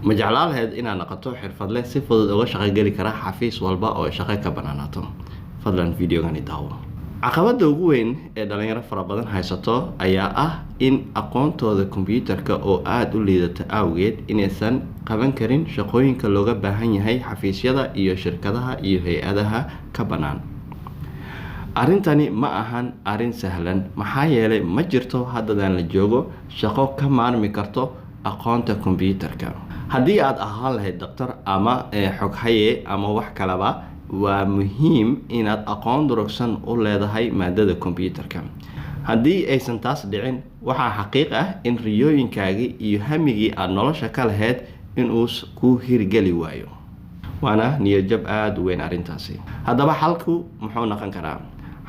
ma jeclaan lahayd inaad noqoto xirfadle si fudud uga shaqo geli kara xafiis walba oo shaqo ka banaanaato? fadlan videogani daawo. caqabada ugu weyn ee dhalinyaro fara badan haysato ayaa ah in aqoontooda kombiyuutarka oo aad u liidata awgeed inaysan qaban karin shaqooyinka looga baahan yahay xafiisyada iyo shirkadaha iyo hay-adaha ka bannaan. arrintani ma ahan arrin sahlan maxaa yeelay ma jirto haddadaan la joogo shaqo ka maarmi karto aqoonta kombiyuutarka. haddii aad ahaan lahayd daktar ama xoghaye ama wax kaleba, waa muhiim inaad aqoon durugsan u leedahay maadada kombiyuutarka. haddii aysan taas dhicin, waxaa xaqiiq ah in riyooyinkaagii iyo hamigii aad nolosha ka lahayd inuu ku hirgeli waayo, waana niyadjab aada u weyn arrintaasi. haddaba xalku muxuu noqon karaa?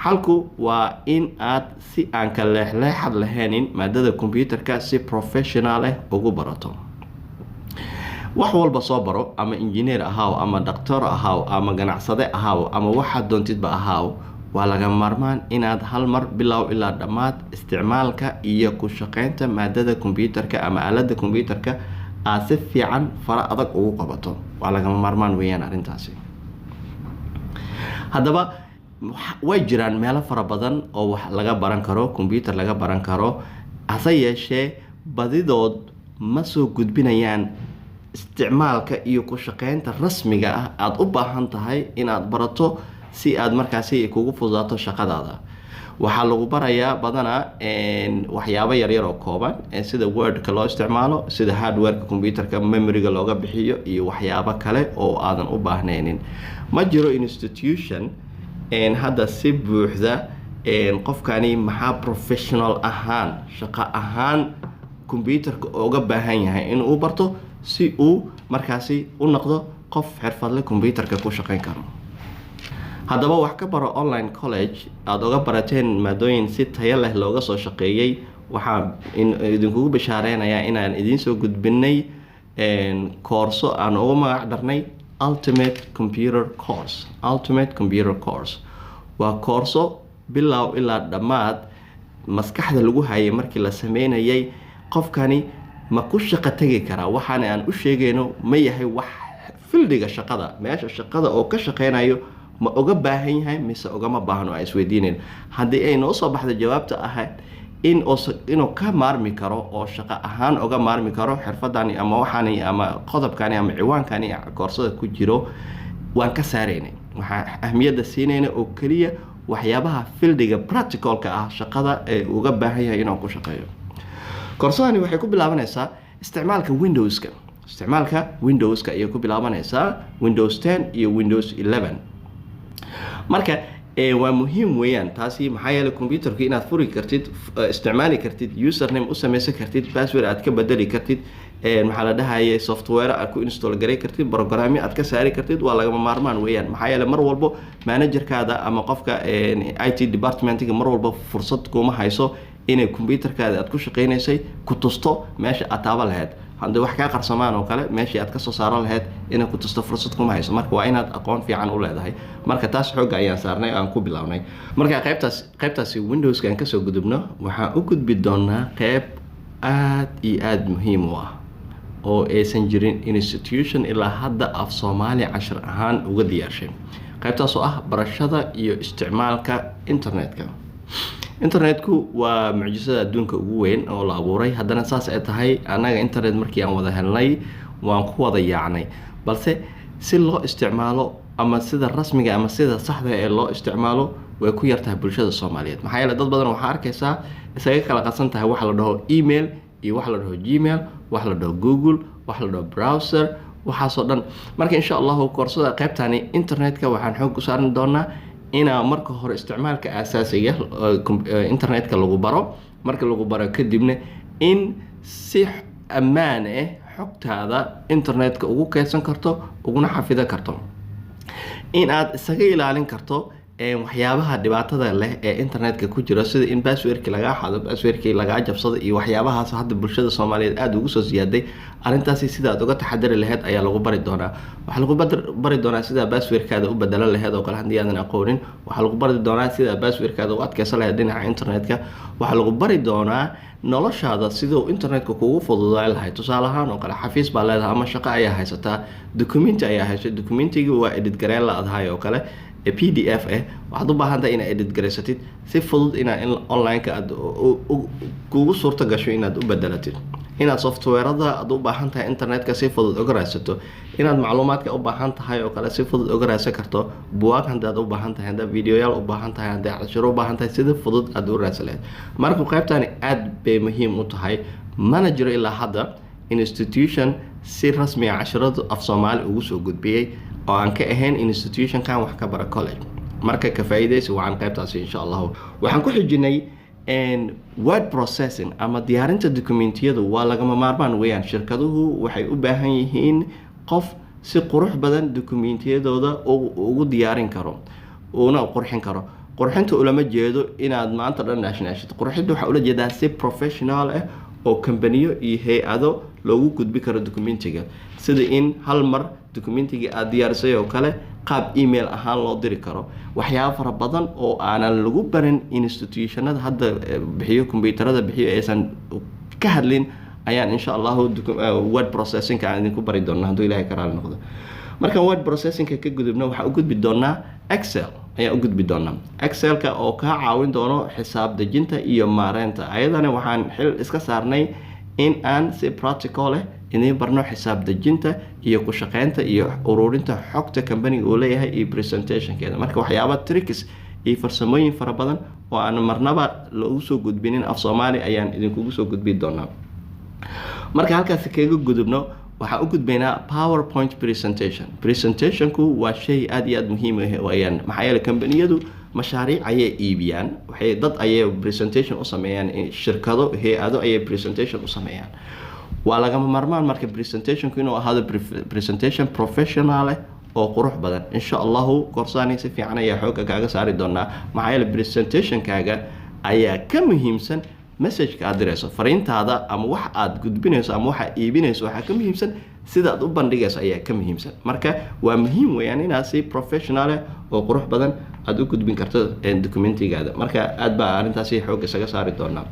xalku waa in aad si aan ka leexleexad lahaynin maadada kombiyuutarka si professional ah ugu barato. wax walba soo baro, ama engineer ahaaw, ama dhaktar ahaaw, ama ganacsade ahaaw, ama waxaad doontidba ahaaw, waa laga maarmaan inaad hal mar bilow ilaa dhammaad isticmaalka iyo ku shaqeynta maadada kombiyuutarka ama aaladda kombiyuutarka aad si fiican fara adag ugu qabato. waa lagama maarmaan weeyaan arrintaasi. haddaba way jiraan meelo fara badan oo wax laga baran karo, kombiyuutar laga baran karo, hase yeeshee badidood ma soo gudbinayaan isticmaalka iyo ku shaqeynta rasmiga ah aad u baahan tahay inaad barato si aad markaasi kugu fududaato shaqadaada. waxaa lagu barayaa badanaa waxyaabo yaryar oo kooban, sida wordka loo isticmaalo, sida hardwareka kombiyuutarka memoryga looga bixiyo, iyo waxyaabo kale oo aadan u baahnaynin. ma jiro institution hadda si buuxda qofkani maxaa professional ahaan, shaqo ahaan kombiyuutarka uga baahan yahay inuu barto si uu markaasi u noqdo qof xirfadle kombiyuutarka ku shaqeyn karo. haddaba wax ka baro online college aada uga barateen maadooyin si tayo leh looga soo shaqeeyey. waxaa idinkugu bishaareynaya inaan idiin soo gudbinay koorso aan ugu magac darnay ultimate computer course. waa koorso bilow ilaa dhammaad maskaxda lagu hayay markii la sameynayay qofkani ma ku shaqo tegi karaa, waxaana aan u sheegayno ma yahay wax fildiga shaqada, meesha shaqada oo ka shaqeynayo ma uga baahan yahay mise ugama baahno. aan isweydiinayn haddii ay noo soo baxda jawaabta ahayd inuu ka maarmi karo oo shaqo ahaan uga maarmi karo xirfadani ama waxaani ama qodobkani ama ciwaankani koorsada ku jiro, waan ka saaraynay. waxaa ahmiyadda siinayna oo keliya waxyaabaha fildiga practicalka ah shaqada ee uga baahan yahay inuu ku shaqeeyo. koorsadani waxay ku bilaabanaysaa isticmaalka Windowska ayay ku bilaabanaysaa, Windows 10 iyo Windows 11. marka waa muhiim weeyaan taasi, maxaa yeelay kombiyuutarka inaad furi kartid, isticmaali kartid, username u samaysan kartid, password aad ka bedeli kartid, maxaa la dhahayay software aad ku install garay kartid, programyo aad ka saari kartid, waa lagama maarmaan weeyaan. maxaa yeelay mar walbo managerkaada ama qofka IT departmentiga mar walbo fursad kuma hayso inay kombiyuutarkaada aad ku shaqeynaysay ku tusto meesha aad taaba lahayd. haddii wax kaa qarsamaan oo kale meeshii aad ka soo saaran lahayd inay ku tusto fursad kuma hayso. marka waa inaad aqoon fiican u leedahay. marka taas xoogga ayaan saarnay, aan ku bilownay. marka qaybtaasi Windowska aan kasoo gudubno, waxaan u gudbi doonaa qayb aad iyo aad muhiim u ah oo aysan jirin institution ilaa hadda af Soomaali cashar ahaan uga diyaarshay. qaybtaas oo ah barashada iyo isticmaalka internetku waa mucjisada adduunka ugu weyn oo la abuuray. haddana saas ay tahay, annaga internet markii aan wada helnay waan ku wada yaacnay, balse si loo isticmaalo ama sida rasmiga ama sida saxda ee loo isticmaalo way ku yartahay bulshada Soomaaliyeed. maxaa yeelay dad badan waxaa arkaysaa isaga kala qasan tahay wax la dhaho email iyo wax la dhaho Gmail, wax la dhaho Google, wax la dhaho browser, waxaasoo dhan. marka insha allahu koorsada qaybtani internetka waxaan xoog u saaran doonaa inaa marka hore isticmaalka asaasiga internetka lagu baro. marka lagu baro kadibna in si ammaan ah xogtaada internetka ugu keydsan karto, uguna xafidan karto, in aad isaga ilaalin karto waxyaabaha dhibaatada leh ee internetka ku jira sida in passwordki laga xado, passwordki laga jabsado iyo waxyaabahaas hadda bulshada Soomaaliyeed aad ugu soo ziyaaday. Arintaasi sida aad uga taxadari lahayd ayaa lagu bari doonaa. Waxa lagu bari doonaa sida passwordkaada u bedelan lahayd oo kale hadii aadan aqoonin. Waxa lagu bari doonaa sida passwordkaada u adkeysan lahayd dhinaca internetka. Waxa lagu bari doonaa noloshaada sida uu internetka kugu fududayn lahayd. Tusaale ahaan oo kale xafiis baa leedahay ama shaqo ayaa haysataa, document ayaa haysataa, documentiga waa edit gareyn la adahay oo kale PDF waxaad u baahan tahay inaad edit gareysatid si fudud inaad online-ka aad kugu suurta gasho inaad u bedelatid, inaad software-ada aad u baahan tahay internetka si fudud uga raadsato, inaad macluumaadka u baahan tahay oo kale si fudud uga raadsan karto, buugaag haddaad u baahan tahay, haddaad videoyaal u baahan tahay, haddaad casharro u baahan tahay, sida fudud aad u raadsan lahayd. Marka qaybtani aad bay muhiim u tahay. Mana jiro ilaa hadda institution si rasmi ah casharrada af Soomaali ugu soo gudbiyay oo aan ka ahayn institution kan wax ka bara college. Marka ka faa'iideysi waxaan qaybtaasi insha Allah waxaan ku xijinay word processing ama diyaarinta dokumentiyadu waa lagama maarmaan weeyaan. Shirkaduhu waxay u baahan yihiin qof si qurux badan dokumentiyadooda ugu diyaarin karo una qurxin karo. Qurxinta ulama jeedo inaad maanta dhan naashnaashid. Qurxinta waxa ula jeedaa si professional ah oo companiyo iyo hay'ado loogu gudbi karo dokumentiga, sida in hal mar dokumentiga aad diyaarisay oo kale qaab email ahaan loo diri karo. waxyaabo fara badan oo aanan lagu barin institutionada hadda bixiyo kombiyuutarada bixiyo aysan ka hadlin ayaan insha Allah word processing ka idinku bari doonaa haddii Ilaahay ka raali noqdo. Marka word processing ka gudubna waxa u gudbi doonaa Excel ayaa u gudbi doonaa. Excel-ka oo ka caawin doono xisaab dejinta iyo maareynta. Ayadana waxaan xil iska saarnay in aan si practical ah inay barno xisaab dejinta iyo ku shaqeynta iyo ururinta xogta company uu leeyahay iyo presentation-keeda. Marka waxyaabo tricks iyo farsamooyin fara badan oo aan marnaba lagu soo gudbinin af Soomaali ayaan idinku soo gudbi doonaa. Marka halkaas kaga gudubno waxa u gudbaynaa PowerPoint presentation. Presentationku waa shay aad iyo aad muhiim ah weeyaan. Maxaa yeelay company-yadu mashaariic ayay iibiyaan, waxay dad ayay presentation u sameeyaan, shirkado hay'ado ayay presentation u sameeyaan. waa lagama maarmaan marka presentationku inuu ahaado presentation professional oo qurux badan. insha Allah korsaani si fiican ayaa xooga kaaga saari doonaa. maxaa yeelay presentationkaaga ayaa ka muhiimsan message-ka aad dirayso, fariintaada ama wax aad gudbinayso ama waxa iibinayso waxa ka muhiimsan sida aad u bandhigayso ayaa ka muhiimsan. marka waa muhiim weeyaan inaad si professional oo qurux badan aad u gudbin karto documentigaada. marka aad baa arintaasi xooga isaga saari doonaa.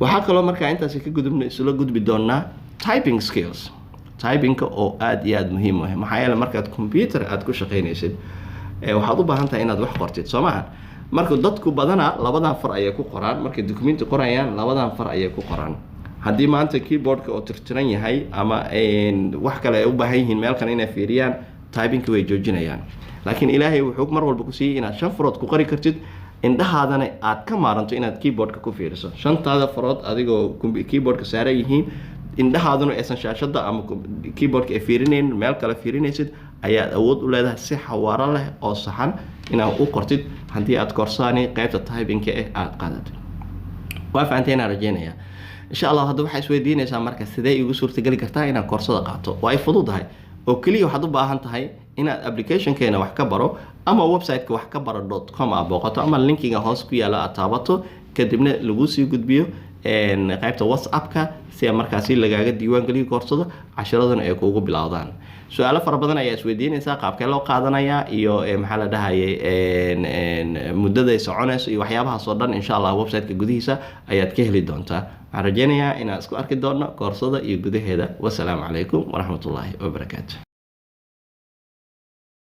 waxaa kaloo marka intaasi ka gudubna isla gudbi doonaa typing skills. typing-ka oo aad iyo aad muhiim u ah. maxaa yeelay markaad computer aad ku shaqeynaysid waxaad u baahan tahay inaad wax qortid Soomaa. marka dadku badana labadan far ayay ku qoraan, markay document qorayaan labadan far ayay ku qoraan. haddii maanta keyboard-ka oo tirtiran yahay ama wax kale ay u baahan yihiin meel kale inay fiiriyaan, typing-ka way joojinayaan. laakiin Ilaahay wuxuu mar walba ku siiyay inaad 5 farood ku qori kartid, indhahaadana aad ka maaranto inaad keyboard-ka ku fiiriso. 5taada farood adigoo keyboard-ka saaran yihiin, indhahaaduna aysan shaashada ama keyboard-ka ay fiirinayn meel kale fiirinaysid, ayaad awood u leedahay si xawaaro leh oo saxan inaad u qortid haddii aad korsaani qaybta typing-ka aad qaadatid. waa fahanteen rajaynaya insha Allah. hadda waxay isweydiinaysaa marka sidee igu suurtagali kartaa inaan koorsada qaato. waa ay fududahay oo kaliya waxaad u baahan tahay inaad application-keena wax ka baro ama website-ka wax ka baro.com aad booqato ama linkiga hoos ku yaala aad taabato, kadibna lagu sii gudbiyo qaybta WhatsApp-ka si markaasi lagaaga diiwaan geliyo koorsada, casharadana ay kuugu bilowdaan. su'aalo fara badan ayaa isweydiinaysaa qaabkee loo qaadanayaa iyo maxaa la dhahayay muddada ay soconayso iyo waxyaabahaas oo dhan insha Allah website-ka gudihiisa ayaad ka heli doontaa. waxaan rajaynayaa inaad isku arki doonno koorsada iyo gudaheeda. wassalaamu calaykum waraxmatullaahi wabarakaatuh.